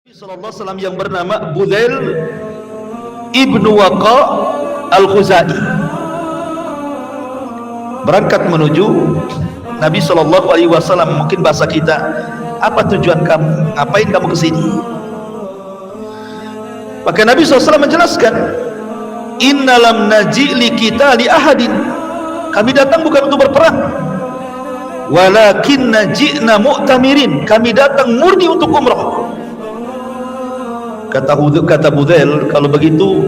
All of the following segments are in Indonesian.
Sallallahu Alaihi Wasallam yang bernama Budhail ibnu Waqa al-Khuzai berangkat menuju Nabi Sallallahu Alaihi Wasallam. Mungkin bahasa kita, apa tujuan kamu? Ngapain kamu kesini? Maka Nabi SAW menjelaskan, Inna lam naji li kita li ahadin, kami datang bukan untuk berperang, walakin naji'na mu'tamirin, kami datang murni untuk umrah. Kata Budhail, kalau begitu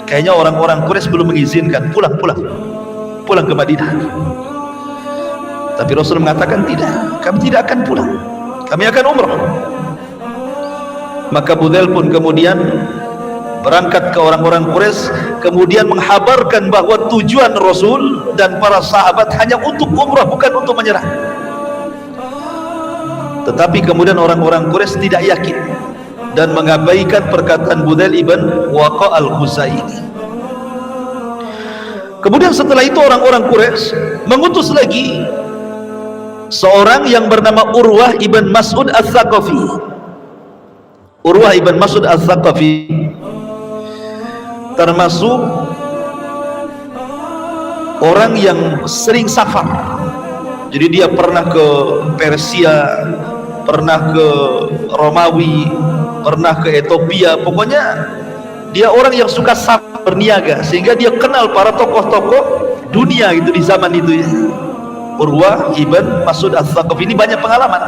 kayaknya orang-orang Quraisy belum mengizinkan, pulang ke Madinah. Tapi Rasul mengatakan tidak, kami tidak akan pulang, kami akan umrah. Maka Budhail pun kemudian berangkat ke orang-orang Quraisy, kemudian menghabarkan bahwa tujuan Rasul dan para sahabat hanya untuk umrah, bukan untuk menyerang. Tetapi kemudian orang-orang Quraisy tidak yakin dan mengabaikan perkataan Budhail ibn Waqa al-Khuzai ini. Kemudian setelah itu orang-orang Quraisy mengutus lagi seorang yang bernama Urwah ibn Mas'ud al-Thaqafi. Urwah ibn Mas'ud al-Thaqafi termasuk orang yang sering safar. Jadi dia pernah ke Persia, pernah ke Romawi, pernah ke Ethiopia. Pokoknya dia orang yang suka safar, berniaga, sehingga dia kenal para tokoh-tokoh dunia itu di zaman itu ya. Urwah ibn Mas'ud al-Thaqafi ini banyak pengalaman.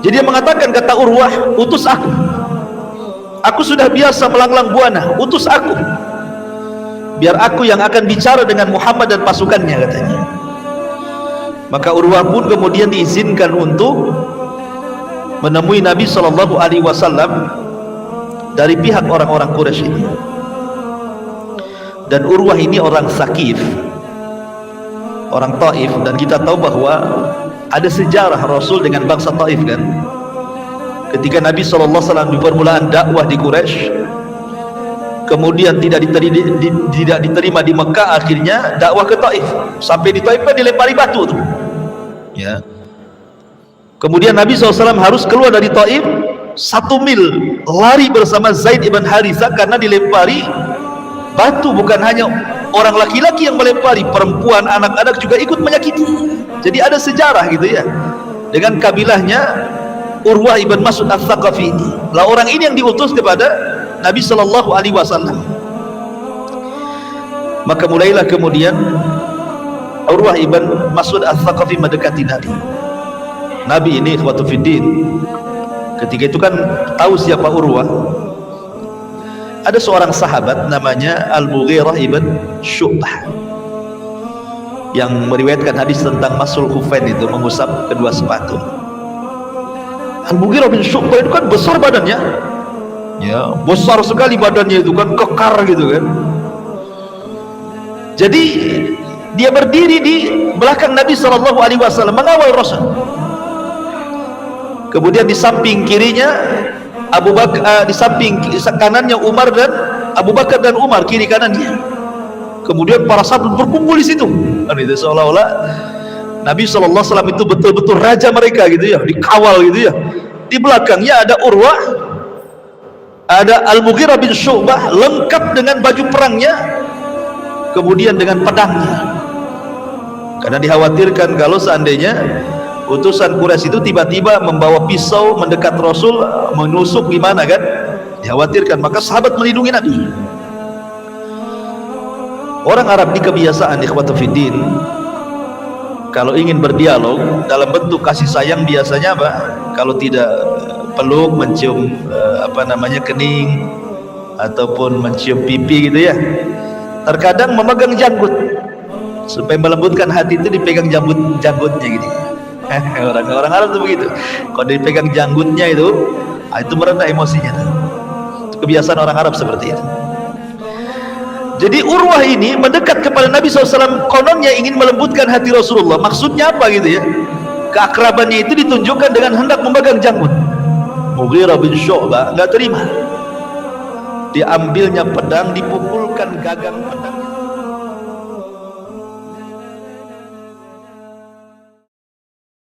Jadi dia mengatakan, kata Urwah, utus aku sudah biasa melanglang buana, utus aku, biar aku yang akan bicara dengan Muhammad dan pasukannya, katanya. Maka Urwah pun kemudian diizinkan untuk menemui Nabi Sallallahu Alaihi Wasallam dari pihak orang-orang Quraisy ini. Dan Urwah ini orang Thaqif, orang Taif, dan kita tahu bahwa ada sejarah Rasul dengan bangsa Taif kan. Ketika Nabi Sallallahu Alaihi Wasallam di permulaan dakwah di Quraisy, kemudian tidak diterima di Mekah, akhirnya dakwah ke Taif. Sampai di Taif dilempari batu tuh. Ya. Kemudian Nabi SAW harus keluar dari Taif 1 mil, lari bersama Zaid ibn Harithah karena dilempari batu. Bukan hanya orang laki-laki yang melempari, perempuan, anak-anak juga ikut menyakiti. Jadi ada sejarah gitu ya dengan kabilahnya Urwah ibn Mas'ud al-Thaqafi ini. Lah orang ini yang diutus kepada Nabi Sallallahu Alaihi Wasallam. Maka mulailah kemudian Urwah ibn Mas'ud al-Thaqafi mendekati Nabi. Nabi ini ikhwatu fiddin, ketika itu kan tahu siapa Urwah. Ada seorang sahabat namanya Al-Mughirah ibn Syu'bah yang meriwayatkan hadis tentang masul khufain, itu mengusap kedua sepatu. Al-Mughirah bin Syu'bah itu kan besar badannya, ya besar sekali badannya, itu kan kekar gitu kan. Jadi dia berdiri di belakang Nabi Sallallahu Alaihi Wasallam mengawal Rasul. Kemudian di samping kirinya Abu Bakar, di samping kanannya Umar dan Abu Bakar dan Umar, kiri kanannya. Kemudian para sahabat berkumpul di situ. Itu seolah-olah Nabi Sallallahu Alaihi Wasallam itu betul-betul raja mereka gitu ya, dikawal gitu ya. Di belakangnya ada Urwah, ada Al-Mughirah bin Syu'bah lengkap dengan baju perangnya, kemudian dengan pedangnya. Karena dikhawatirkan kalau seandainya utusan Quraisy itu tiba-tiba membawa pisau mendekat Rasul, menusuk gimana kan, dikhawatirkan. Maka sahabat melindungi Nabi. Orang Arab di kebiasaan ikhwatu fiddin, kalau ingin berdialog dalam bentuk kasih sayang biasanya apa? Kalau tidak peluk, mencium kening ataupun mencium pipi gitu ya. Terkadang memegang janggut supaya melembutkan hati, itu dipegang janggutnya gitu. Orang-orang Arab itu begitu. Kalau dipegang janggutnya itu merendah emosinya. Itu kebiasaan orang Arab seperti itu. Jadi Urwah ini mendekat kepada Nabi SAW, kononnya ingin melembutkan hati Rasulullah. Maksudnya apa gitu ya? Keakrabannya itu ditunjukkan dengan hendak memegang janggut. Mughirah bin Syu'bah nggak terima. Diambilnya pedang, dipukulkan gagang pedang.